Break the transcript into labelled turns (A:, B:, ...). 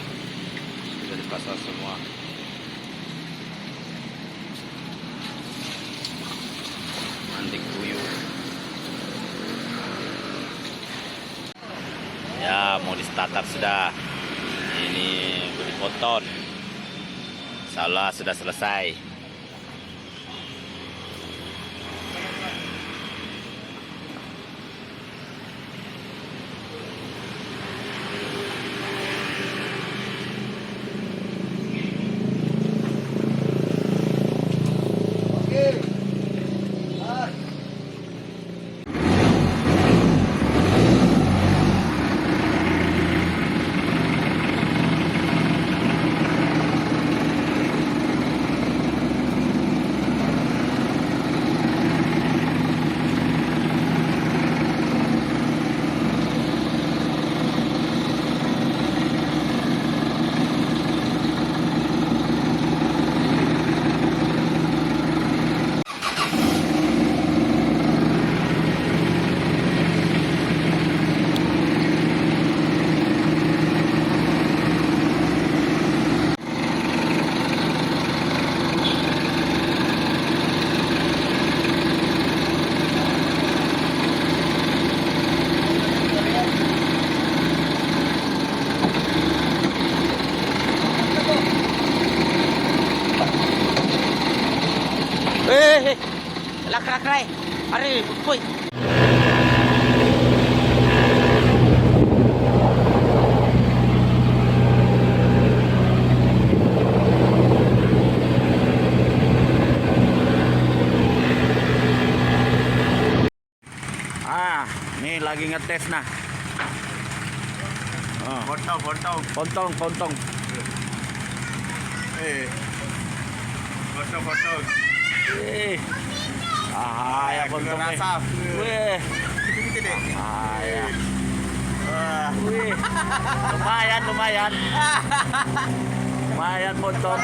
A: sudah dipasang semua. Antik puyuh. Ya, mau di-starter sudah. Ini dipotong. Salah sudah selesai. Lakrak-lakray. Ari, puy. Ini lagi ngetes nah. Pontong.
B: Potong.
A: Ya pontong nih. Wih. Ya. Wih. Lumayan. Lumayan pontong.